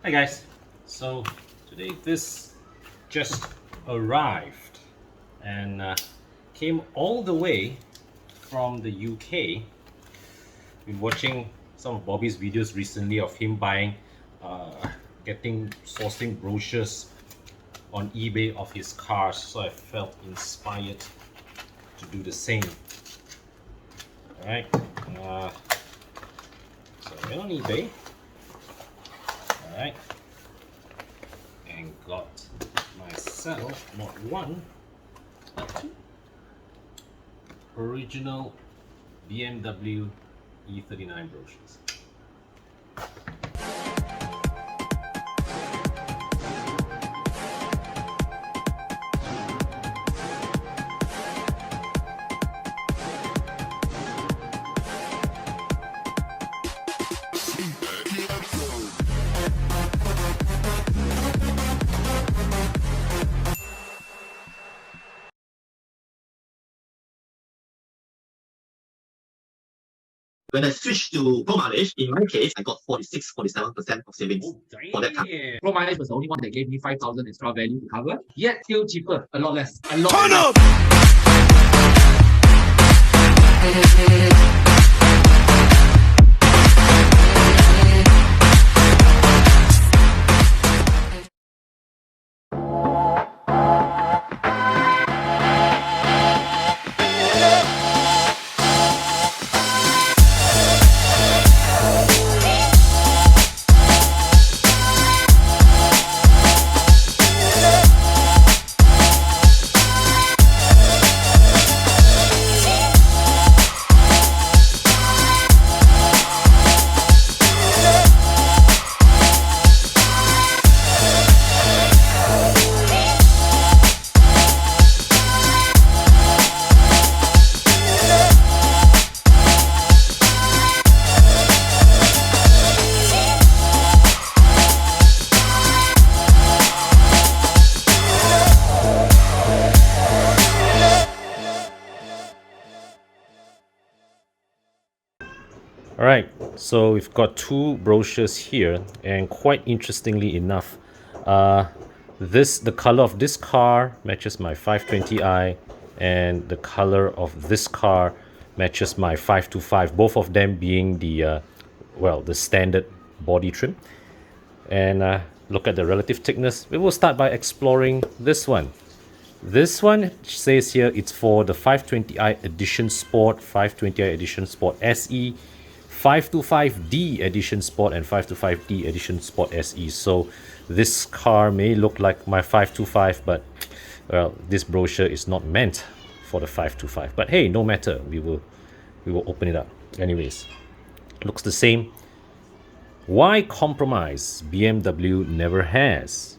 Hi guys, so today this just arrived and came all the way from the UK. Been watching some of Bobby's videos recently of him buying, sourcing brochures on eBay of his cars, so I felt inspired to do the same. Alright, so I went on eBay. Alright, and got myself not one but two original BMW E39 brochures. When I switched to pro mileage, in my case, I got 46-47% of savings for that car. Pro mileage was the only one that gave me 5,000 extra value to cover, yet still cheaper, a lot less. A lot Turn less. up! Alright, so we've got two brochures here, and quite interestingly enough, the color of this car matches my 520i, and the color of this car matches my 525, both of them being the standard body trim. And look at the relative thickness. We will start by exploring this one. This one says here it's for the 520i Edition Sport, 520i Edition Sport SE, 525D Edition Sport, and 525D Edition Sport SE. So this car may look like my 525, but well, this brochure is not meant for the 525. But hey, no matter, we will open it up. Anyways, looks the same. Why compromise? BMW never has.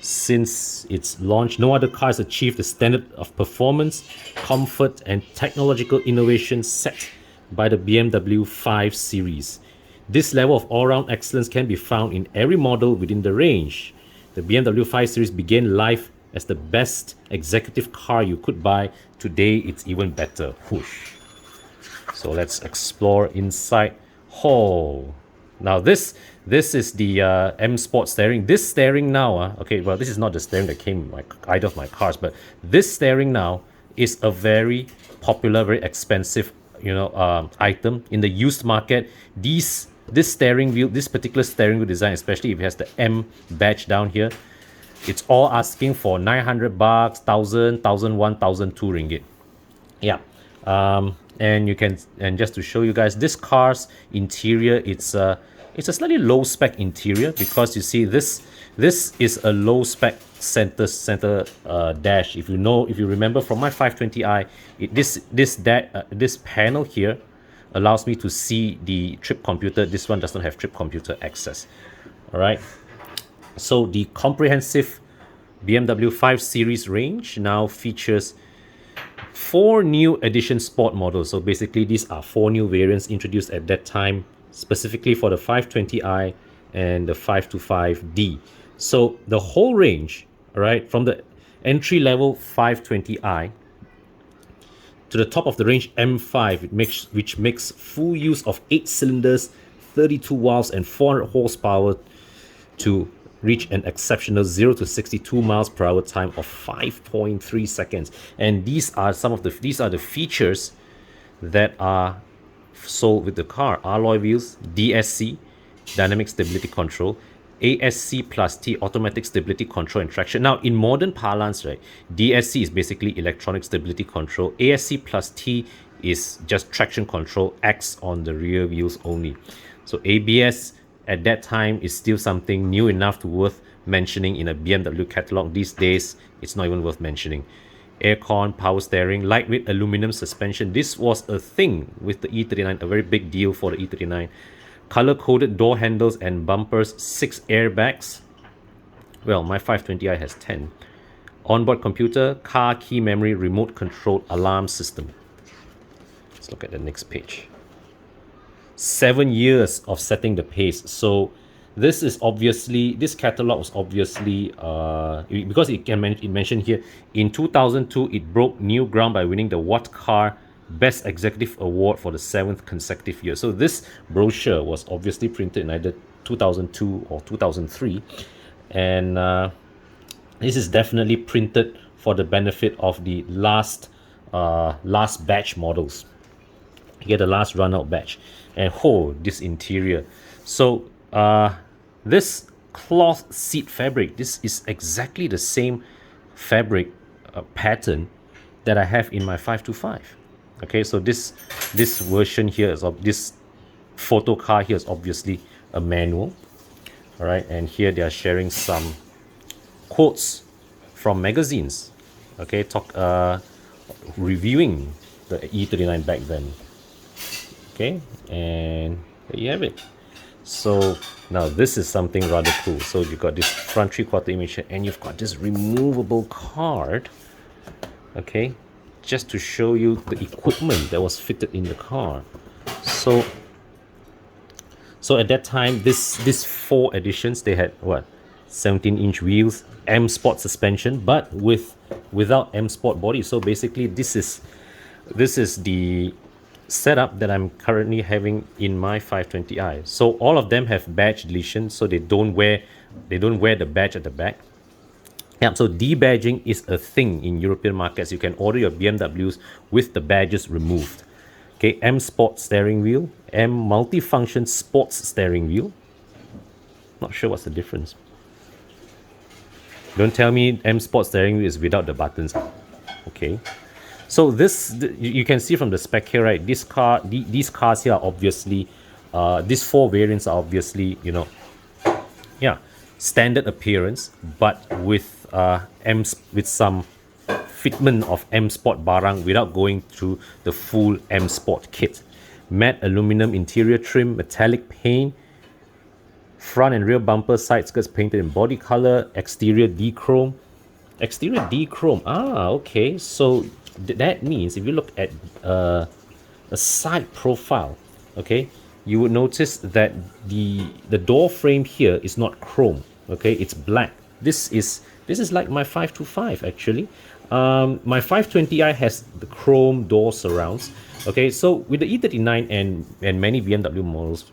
Since its launch, no other car has achieved the standard of performance, comfort, and technological innovation set by the BMW 5 Series. This level of all-round excellence can be found in every model within the range. The BMW 5 Series began life as the best executive car you could buy. Today, it's even better. Whoosh. So let's explore inside. Oh, now this is the M Sport steering. This steering now, okay, well, this is not the steering that came in either of my cars, but this steering now is a very popular, very expensive, item in the used market. This steering wheel, this particular steering wheel design, especially if it has the M badge down here, it's all asking for 900 bucks, 1,000, 1,001, 1,002 ringgit. Yeah. And just to show you guys, this car's interior, it's a slightly low spec interior, because you see this is a low spec center dash. If you remember from my 520i, this panel here allows me to see the trip computer. This one does not have trip computer access. All right, so the comprehensive BMW 5 Series range now features 4 new Edition Sport models. So basically, these are 4 new variants introduced at that time, specifically for the 520i and the 525D. So the whole range, all right, from the entry level 520i to the top of the range M5, which makes full use of 8 cylinders, 32 valves, and 400 horsepower to reach an exceptional 0 to 62 miles per hour time of 5.3 seconds. And these are the features that are sold with the car: alloy wheels, DSC, dynamic stability control, ASC plus T, automatic stability control and traction. Now, in modern parlance, right, DSC is basically electronic stability control. ASC plus T is just traction control, acts on the rear wheels only. So ABS at that time is still something new enough to worth mentioning in a BMW catalog. These days, it's not even worth mentioning. Aircon, power steering, lightweight aluminum suspension. This was a thing with the E39, a very big deal for the E39. Color-coded door handles and bumpers, 6 airbags. Well, my 520i has 10. Onboard computer, car key memory, remote controlled alarm system. Let's look at the next page. 7 years of setting the pace. So this catalog was obviously because it mentioned here in 2002 it broke new ground by winning the What Car Best Executive Award for the 7th consecutive year. So this brochure was obviously printed in either 2002 or 2003, and this is definitely printed for the benefit of the last batch models. You get the last run out batch. And this interior. So this cloth seat fabric, this is exactly the same fabric pattern that I have in my 525. Okay, so this version here is this photo car here is obviously a manual. All right, and here they are sharing some quotes from magazines. Okay, reviewing the E39 back then. Okay, and there you have it. So now this is something rather cool. So you've got this front 3/4 image here, and you've got this removable card. Okay, just to show you the equipment that was fitted in the car. So at that time, this 4 editions, they had what, 17-inch wheels, M Sport suspension, but without M Sport body. So basically, this is the setup that I'm currently having in my 520i. So all of them have badge deletion, so they don't wear the badge at the back. Yeah, so debadging is a thing in European markets. You can order your BMWs with the badges removed. Okay, M Sport steering wheel, M multifunction sports steering wheel. Not sure what's the difference. Don't tell me M Sport steering wheel is without the buttons. Okay. So you can see from the spec here, right? These cars here are obviously, these 4 variants are obviously, standard appearance, but with some fitment of M Sport barang without going through the full M Sport kit. Matte aluminum interior trim, metallic paint, front and rear bumper, side skirts painted in body color, exterior D-chrome. Okay, so that means if you look at a side profile, okay, you would notice that the door frame here is not chrome. Okay, it's black. This is like my 525 actually. My 520i has the chrome door surrounds. Okay, so with the E39 and many BMW models,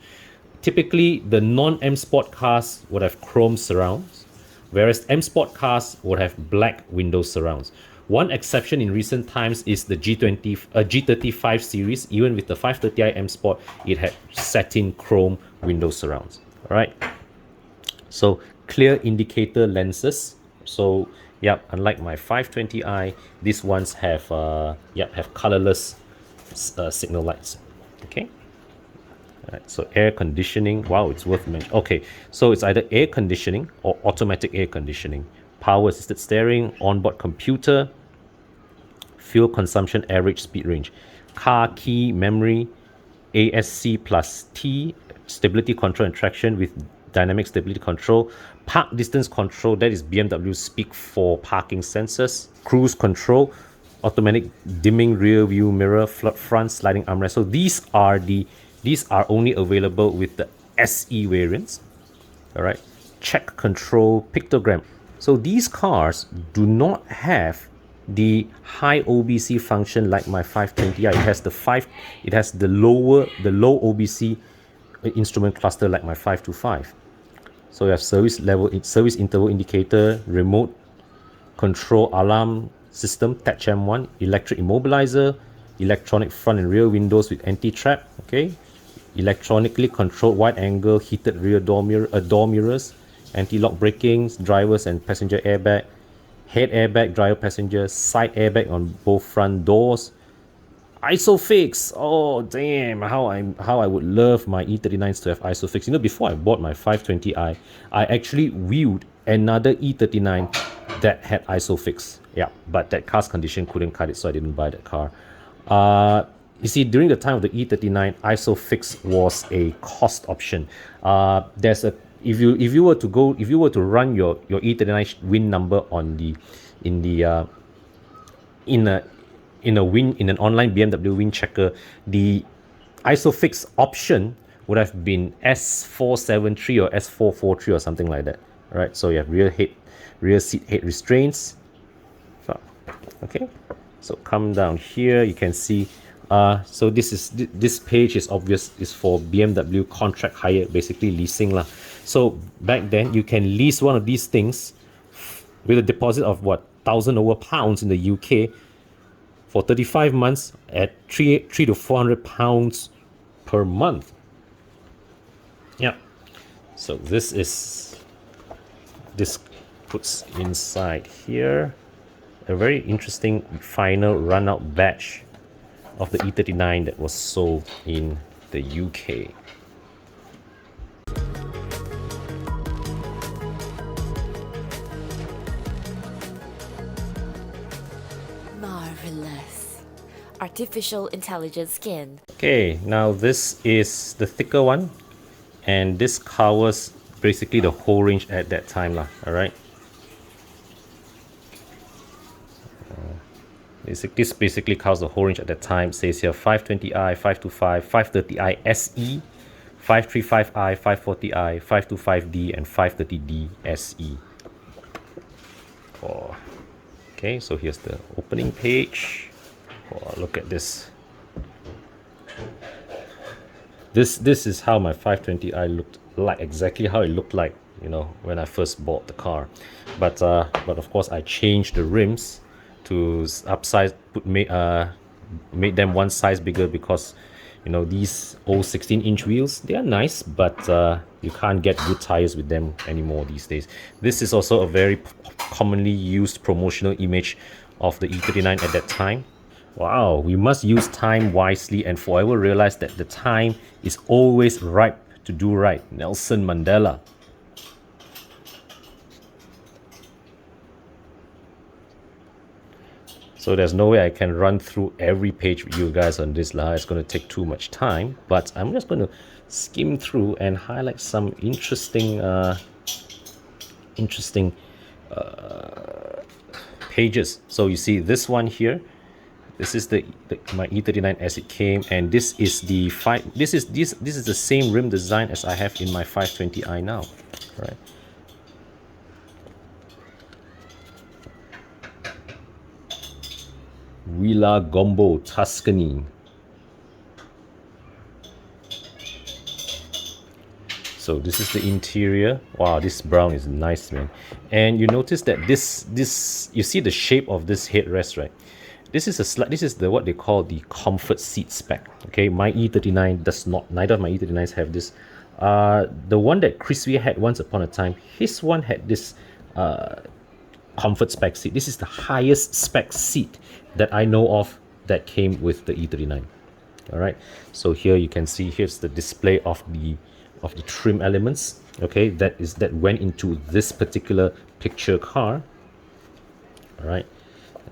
typically the non-M Sport cars would have chrome surrounds, whereas M Sport cars would have black window surrounds. One exception in recent times is the G35 series. Even with the 530i M Sport, it had satin chrome window surrounds. All right. So clear indicator lenses. So unlike my 520i, these ones have colorless signal lights. Okay. All right. So air conditioning. Wow, it's worth mentioning. Okay. So it's either air conditioning or automatic air conditioning. Power assisted steering, onboard computer, fuel consumption, average speed range, car key memory, ASC plus T, stability control and traction with dynamic stability control, park distance control, that is BMW speak for parking sensors, cruise control, automatic dimming rear view mirror, front sliding armrest. So these are only available with the SE variants. All right, check control, pictogram. So these cars do not have the high OBC function like my 520i. It has the low OBC instrument cluster like my 525. So we have service interval indicator, remote control alarm system, Touch M1, electric immobilizer, electronic front and rear windows with anti-trap, okay, electronically controlled wide angle heated rear door mirrors, anti-lock braking, drivers and passenger airbag, head airbag, driver passenger, side airbag on both front doors, ISOFIX. Oh damn, how I would love my E39s to have ISOFIX. You know, before I bought my 520i, I actually viewed another E39 that had ISOFIX. Yeah, but that car's condition couldn't cut it, so I didn't buy that car. You see, during the time of the E39, ISOFIX was a cost option. There's a if you were to run your E39 win number on the in the in an online BMW win checker, the ISOFIX option would have been S473 or S443 or something like that. All right, so you have rear seat head restraints. Okay, so come down here, you can see. So this page is obvious, is for BMW contract hire, basically leasing lah. So back then you can lease one of these things with a deposit of what, £1,000 in the UK for 35 months at three to £400 per month. Yeah. So this puts inside here a very interesting final run out batch of the E39 that was sold in the UK. Marvelous. Artificial intelligence skin. Okay, now this is the thicker one, and this covers basically the whole range at that time lah. All right. This basically covers the whole range at that time. It says here 520i, 525, 530i SE, 535i, 540i, 525D, and 530D SE. Oh. Okay, so here's the opening page. Oh, look at this. This is how my 520i looked like, exactly how it looked like, you know, when I first bought the car. But of course I changed the rims to upsize, made them one size bigger, because you know these old 16-inch wheels, they are nice, but you can't get good tires with them anymore these days. This is also a very commonly used promotional image of the E39 at that time. Wow, we must use time wisely and forever realize that the time is always ripe to do right. Nelson Mandela. So there's no way I can run through every page with you guys on this lah. It's going to take too much time, but I'm just going to skim through and highlight some interesting pages. So you see this one here. This is my E39 as it came, and this is the this is the same rim design as I have in my 520i now, right? Villa Gombo, Tuscany. So this is the interior. Wow, this brown is nice, man. And you notice that this you see the shape of this headrest, right? This is what they call the comfort seat spec. Okay, my E39 does not. Neither of my E39s have this. The one that Chris Wee had once upon a time, his one had this comfort spec seat. This is the highest spec seat that I know of that came with the E39. All right, so here you can see, here's the display of the trim elements. Okay, that went into this particular picture car. All right,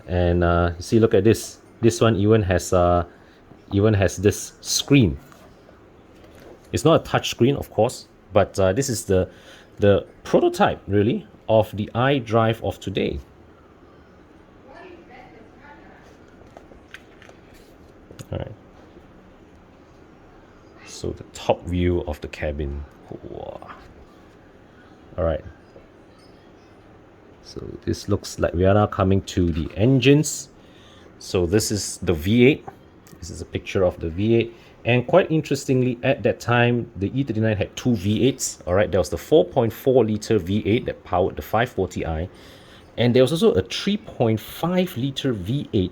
and see, look at this. This one even has this screen. It's not a touch screen, of course, but this is the prototype, really, of the iDrive of today. All right. So the top view of the cabin. Wow. All right. So this looks like we are now coming to the engines. So this is the V8. This is a picture of the V8. And quite interestingly, at that time, the E39 had two V8s. All right, there was the 4.4 liter V8 that powered the 540i, and there was also a 3.5 liter V8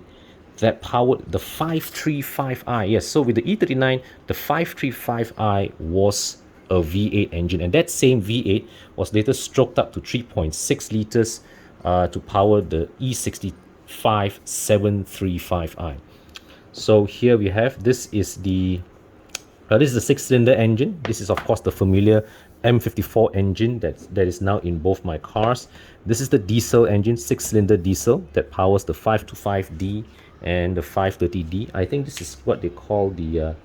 that powered the 535i. Yes, so with the E39, the 535i was a V8 engine, and that same V8 was later stroked up to 3.6 liters to power the E65 735i. So here we have, this is the six-cylinder engine. This is of course the familiar M54 engine that is now in both my cars. This is the diesel engine, six-cylinder diesel that powers the 525D and the 530D. I think this is what they call the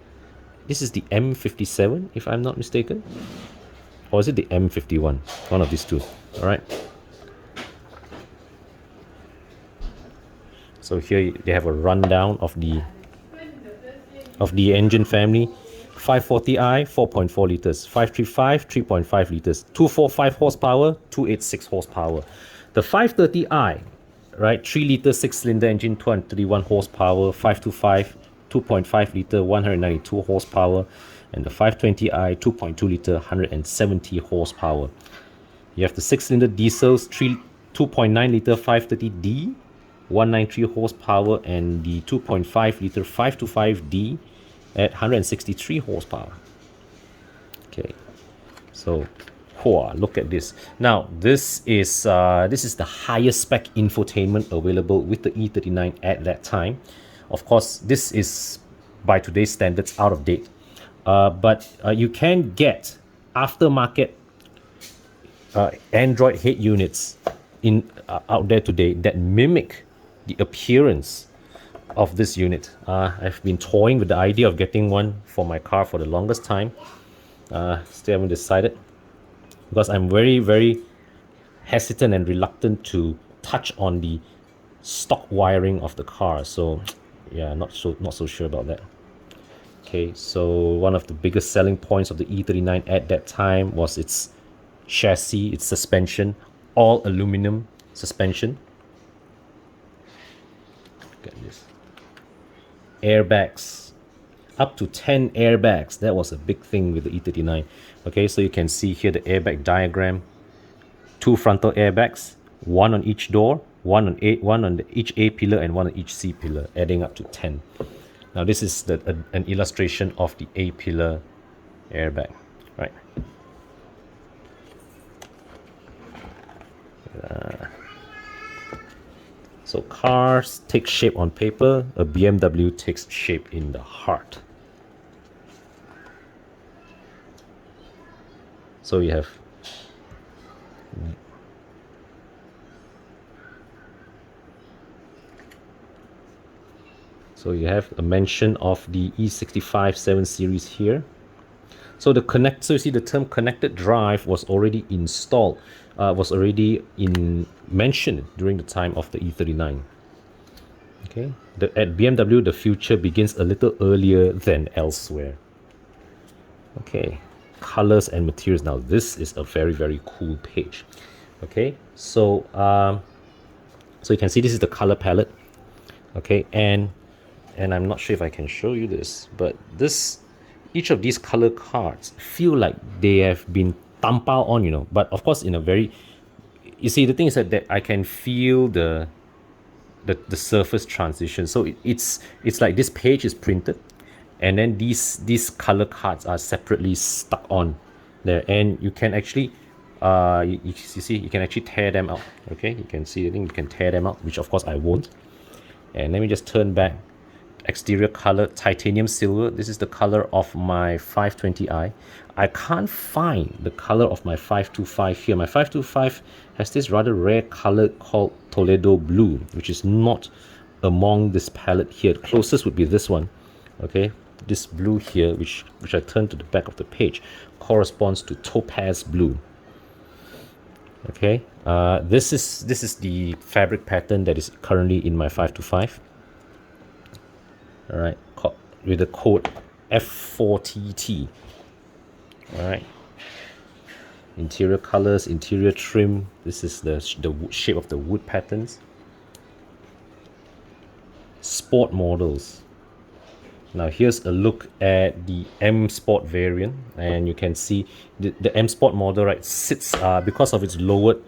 this is the M57 if I'm not mistaken, or is it the M51? One of these two. All right. So here they have a rundown of the engine family. 540i 4.4 liters, 535 3.5 liters, 245 horsepower, 286 horsepower. The 530i, right, 3 liter 6-cylinder engine, 231 horsepower, 525 2.5 liter 192 horsepower, and the 520i 2.2 liter 170 horsepower. You have the 6-cylinder diesels, 2.9 liter 530d 193 horsepower, and the 2.5 liter 525d at 163 horsepower. Okay, so look at this. Now this is the highest spec infotainment available with the E39 at that time. Of course, this is by today's standards out of date, but you can get aftermarket Android head units out there today that mimic the appearance of this unit. I've been toying with the idea of getting one for my car for the longest time. Still haven't decided, because I'm very hesitant and reluctant to touch on the stock wiring of the car. So yeah, not so sure about that. Okay, so one of the biggest selling points of the E39 at that time was its chassis, its suspension, all aluminum suspension. Look at this. Airbags, up to 10 airbags. That was a big thing with the E39. Okay, so you can see here the airbag diagram. 2 frontal airbags, 1 on each door, one on each A pillar and 1 on each C pillar, adding up to 10. Now this is an illustration of the A pillar airbag, right? So cars take shape on paper, a BMW takes shape in the heart. So you have a mention of the E65 7 Series here. So so you see the term connected drive was already installed, mentioned during the time of the E39. Okay, at BMW, the future begins a little earlier than elsewhere. Okay, colors and materials. Now this is a very cool page. Okay, so you can see this is the color palette. Okay, and I'm not sure if I can show you this, but each of these color cards feel like they have been tampao on, you know, but of course in a very, you see, the thing is that I can feel the surface transition. So it's like this page is printed, and then these color cards are separately stuck on there, and you can actually you see, you can actually tear them out. Okay, you can see, I think you can tear them out, which of course I won't. And let me just turn back. Exterior color titanium silver. This is the color of my 520i. I can't find the color of my 525 here. My 525 has this rather rare color called Toledo blue, which is not among this palette here. The closest would be this one. Okay, this blue here, which I turned to the back of the page, corresponds to topaz blue. Okay, this is the fabric pattern that is currently in my 525. All right, with the code F4TT. All right, interior colors, interior trim. This is the shape of the wood patterns. Sport models. Now here's a look at the M Sport variant, and you can see the M Sport model, right, sits because of its lowered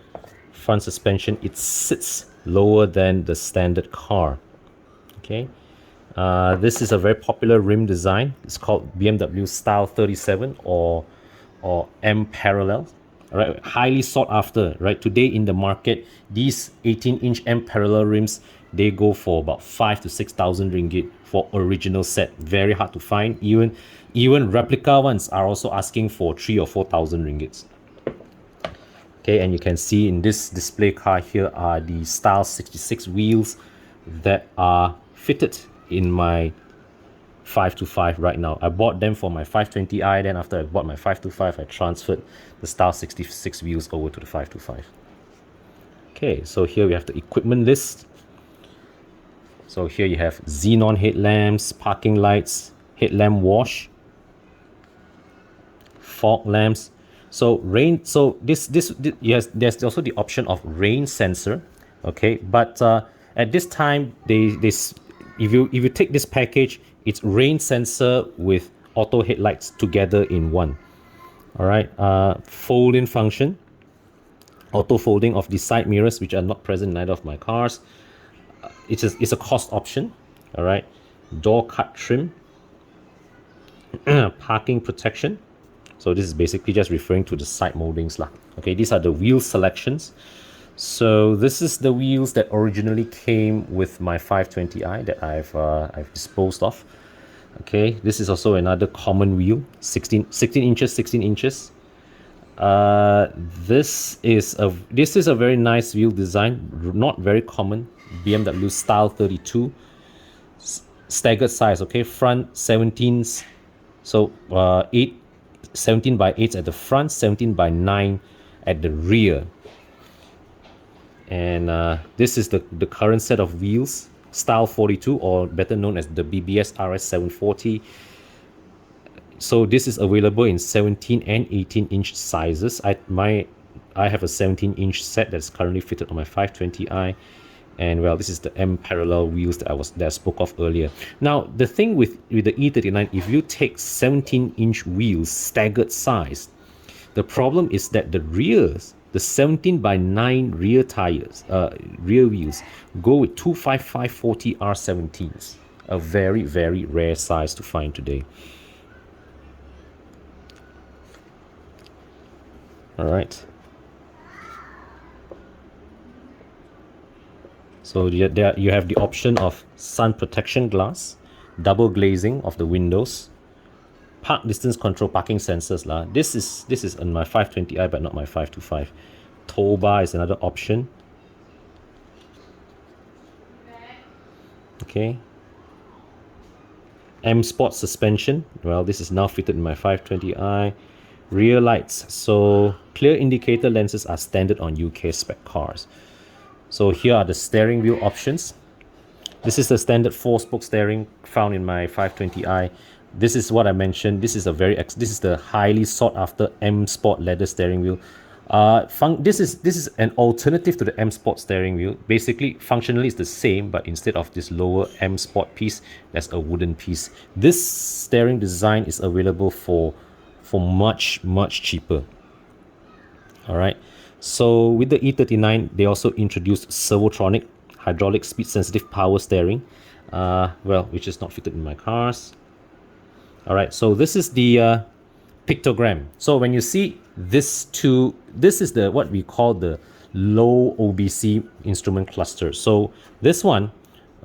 front suspension, it sits lower than the standard car. Okay, this is a very popular rim design. It's called BMW Style 37 or M Parallel. All right, highly sought after. Right, today in the market, these 18-inch M Parallel rims, they go for about 5 to 6,000 ringgit for original set. Very hard to find. Even replica ones are also asking for 3 or 4,000 ringgits. Okay, and you can see in this display car here are the Style 66 wheels that are fitted in my 525 right now. I bought them for my 520i, then after I bought my 525, I transferred the Style 66 wheels over to the 525. Okay, so here we have the equipment list. So here you have xenon headlamps, parking lights, headlamp wash, fog lamps. So yes, there's also the option of rain sensor. Okay, but at this time if you take this package, it's rain sensor with auto headlights together in one. All right, fold-in function, auto folding of the side mirrors, which are not present in either of my cars. It's a cost option. All right, door cut trim, parking protection. So this is basically just referring to the side moldings lah. Okay, these are the wheel selections. So this is the wheels that originally came with my 520i that I've disposed of. Okay, this is also another common wheel, 16 inches, 16 inches. This is a very nice wheel design, not very common. BMW Style 32, staggered size. Okay, front 17s, so 17 by 8 at the front, 17 by 9 at the rear. And this is the current set of wheels, Style 42, or better known as the BBS RS 740. So this is available in 17 and 18 inch sizes. I have a 17 inch set that's currently fitted on my 520i, and well, this is the M parallel wheels that I spoke of earlier. Now the thing with the E39, if you take 17 inch wheels staggered size, the problem is that the 17 by 9 rear tires, rear wheels, go with 255/40 R17s, a very, very rare size to find today. All right. So you have the option of sun protection glass, double glazing of the windows, park distance control, parking sensors lah. This is on my 520i but not my 525. Tow bar is another option. Okay. M Sport suspension. Well, this is now fitted in my 520i. Rear lights. So clear indicator lenses are standard on UK spec cars. So here are the steering wheel options. This is the standard 4-spoke steering found in my 520i. This is what I mentioned. This is the highly sought after M Sport leather steering wheel. This is an alternative to the M Sport steering wheel. Basically, functionally it's the same, but instead of this lower M Sport piece, there's a wooden piece. This steering design is available for much cheaper. All right. So with the E39, they also introduced Servotronic hydraulic speed sensitive power steering, which is not fitted in my cars. All right, so this is the pictogram. So when you see this is what we call the low OBC instrument cluster. So this one,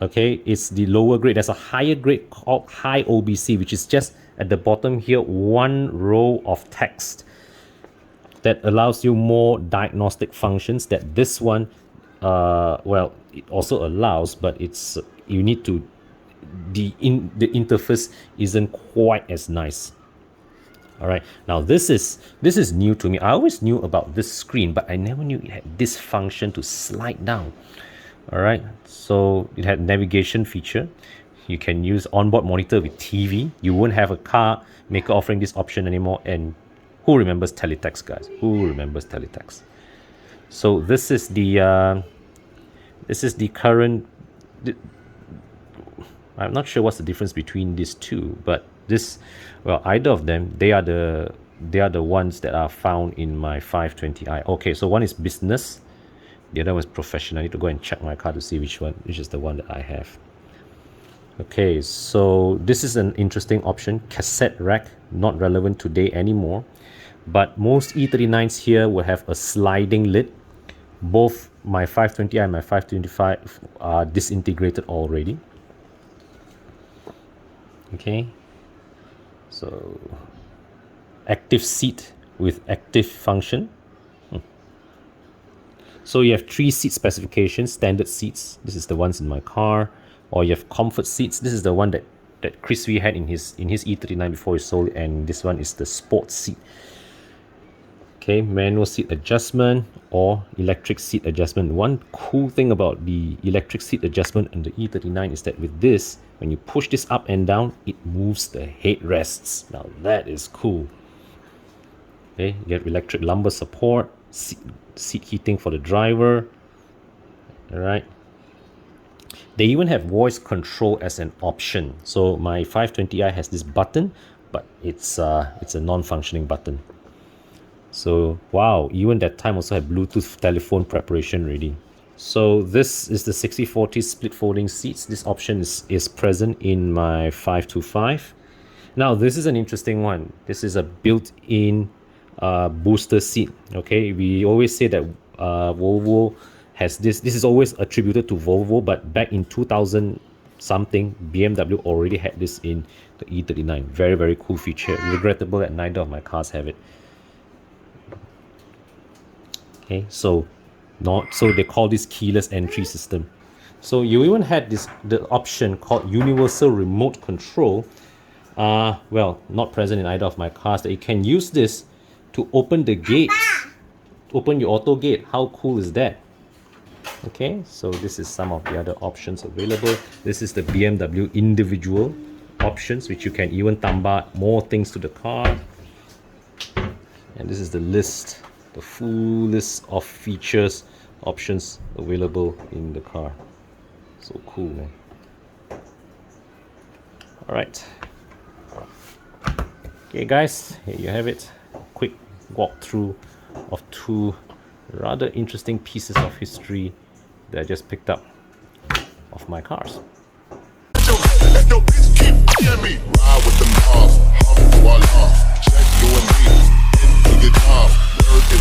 okay, is the lower grade. There's a higher grade called high OBC, which is just at the bottom here, one row of text that allows you more diagnostic functions that this one, it also allows, but it's you need to the interface isn't quite as nice. All right, now this is new to me. I always knew about this screen, but I never knew it had this function to slide down. All right, so it had navigation feature. You can use onboard monitor with TV. You won't have a car maker offering this option anymore. And who remembers teletext, guys? Who remembers teletext? So this is the current. I'm not sure what's the difference between these two, but this, well, either of them, they are the ones that are found in my 520i. Okay, so one is business, the other one is professional. I need to go and check my car to see which is the one that I have. Okay, so this is an interesting option. Cassette rack, not relevant today anymore, but most E39s here will have a sliding lid. Both my 520i and my 525 are disintegrated already. Okay, so active seat with active function. So you have 3 seat specifications: standard seats, this is the ones in my car, or you have comfort seats, this is the one that Chris V had in his E39 before he sold it, and this one is the sports seat. Okay, manual seat adjustment or electric seat adjustment. One cool thing about the electric seat adjustment in the E39 is that with this, when you push this up and down, it moves the headrests. Now that is cool. Okay, you get electric lumbar support, seat heating for the driver. Alright. They even have voice control as an option. So my 520i has this button, but it's a non-functioning button. So wow, even that time also had Bluetooth telephone preparation ready. So this is the 60/40 split folding seats. This option is present in my 525. Now this is an interesting one. This is a built-in booster seat. Okay, we always say that Volvo has this. This is always attributed to Volvo, but back in 2000 something, BMW already had this in the E39. Very, very cool feature. Regrettable that neither of my cars have it. Okay, so they call this keyless entry system. So you even had the option called universal remote control. Well, not present in either of my cars. That you can use this to open the gates, open your auto gate. How cool is that? Okay, so this is some of the other options available. This is the BMW individual options, which you can even tambah more things to the car. And this is the list, the full list of features, options available in the car. So cool, man. All right. Okay, guys, here you have it. Quick walkthrough of 2 rather interesting pieces of history that I just picked up of my cars. Word is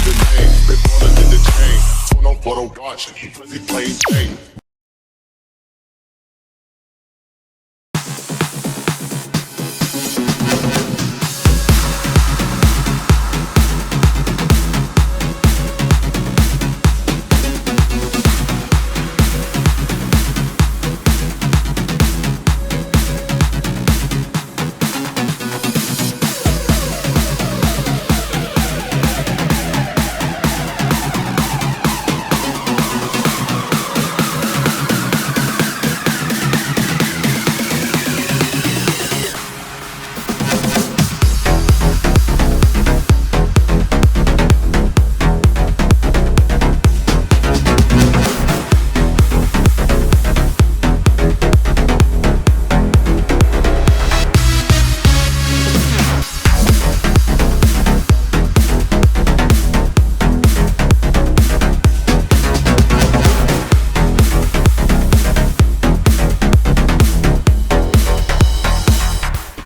the name, they brought it in the chain. Turn on photo watching, he plain Jane.